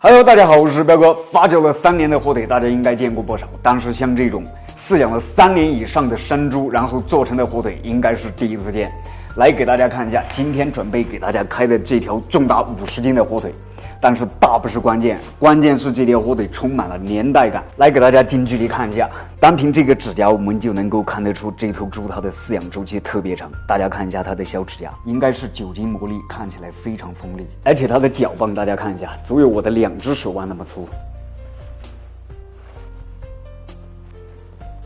Hello， 大家好，我是彪哥。发酵了3年的火腿，大家应该见过不少，但是像这种饲养了3年以上的生猪，然后做成的火腿，应该是第一次见。来给大家看一下，今天准备给大家开的这条重达50斤的火腿。但是大不是关键，关键是这条火腿充满了年代感。来给大家近距离看一下，单凭这个指甲，我们就能够看得出这头猪它的饲养周期特别长。大家看一下它的小指甲，应该是酒精磨砺，看起来非常锋利。而且它的脚棒，大家看一下，足有我的2只手腕那么粗。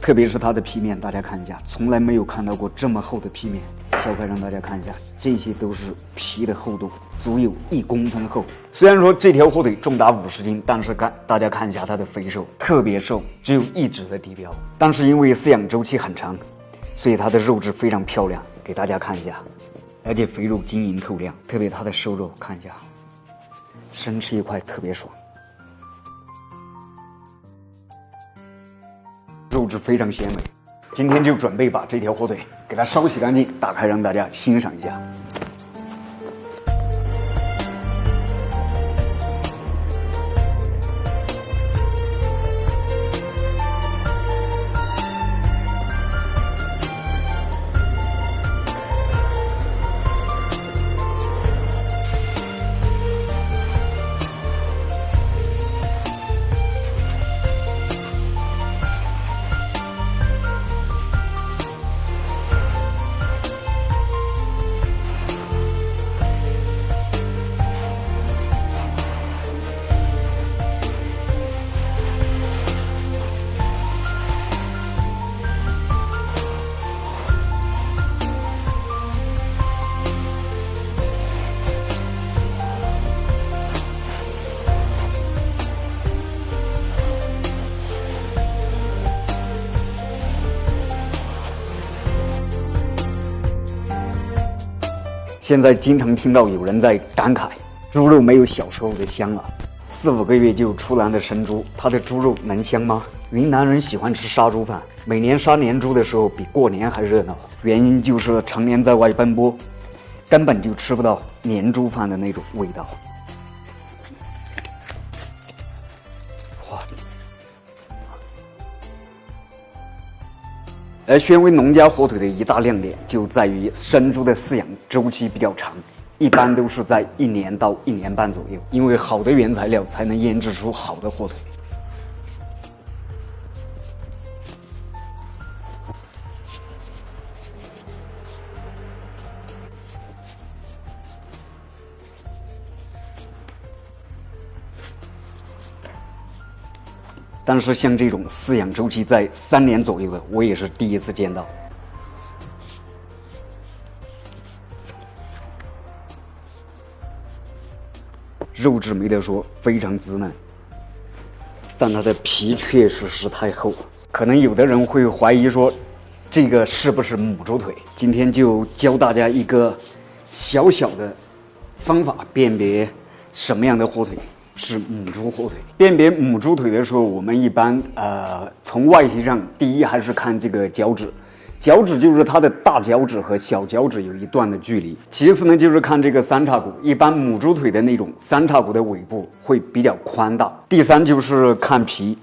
特别是它的皮面，大家看一下，从来没有看到过这么厚的皮面。削开让大家看一下，这些都是皮的厚度，足有1公分厚。虽然说这条火腿重达50斤，但是大家看一下它的肥瘦，特别瘦，只有1指的底标。但是因为饲养周期很长，所以它的肉质非常漂亮，给大家看一下，而且肥肉晶莹透亮，特别它的瘦肉看一下，生吃一块特别爽。肉质非常鲜美，今天就准备把这条火腿给它烧洗干净，打开让大家欣赏一下。现在经常听到有人在感慨，猪肉没有小时候的香了。4、5个月就出栏的生猪，它的猪肉能香吗？云南人喜欢吃杀猪饭，每年杀年猪的时候比过年还热闹。原因就是常年在外奔波，根本就吃不到年猪饭的那种味道。哇！而宣威农家火腿的一大亮点就在于生猪的饲养周期比较长，一般都是在1年到1年半左右，因为好的原材料才能腌制出好的火腿。但是像这种饲养周期在3年左右的，我也是第一次见到。肉质没得说，非常滋嫩，但它的皮确实是太厚。可能有的人会怀疑说，这个是不是母猪腿？今天就教大家一个小小的方法，辨别什么样的火腿是母猪火腿。辨别母猪腿的时候，我们一般从外形上，第一还是看这个脚趾，脚趾就是它的大脚趾和小脚趾有一段的距离。其次呢，就是看这个3叉骨，一般母猪腿的那种3叉骨的尾部会比较宽大。第三就是看皮，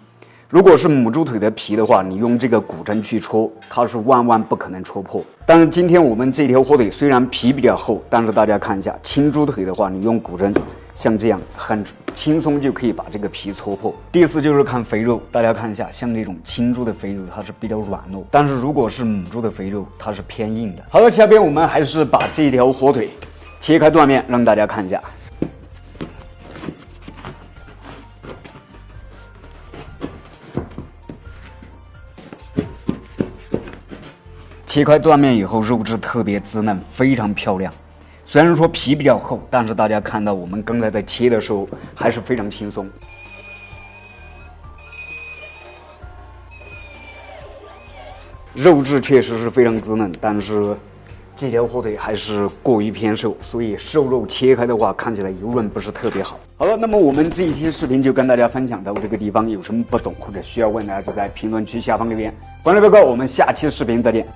如果是母猪腿的皮的话，你用这个骨针去戳，它是万万不可能戳破。但是今天我们这条火腿虽然皮比较厚，但是大家看一下，青猪腿的话，你用骨针像这样很轻松就可以把这个皮戳破。第四就是看肥肉，大家看一下，像这种青猪的肥肉它是比较软糯，但是如果是母猪的肥肉，它是偏硬的。好了，下边我们还是把这条火腿切开断面，让大家看一下。切开断面以后，肉质特别滋嫩，非常漂亮。虽然说皮比较厚，但是大家看到我们刚才在切的时候还是非常轻松。肉质确实是非常滋嫩，但是这条火腿还是过于偏瘦，所以瘦肉切开的话看起来油润不是特别好。好了，那么我们这一期视频就跟大家分享到这个地方，有什么不懂或者需要问的，就在评论区下方留言。观众朋友，我们下期视频再见。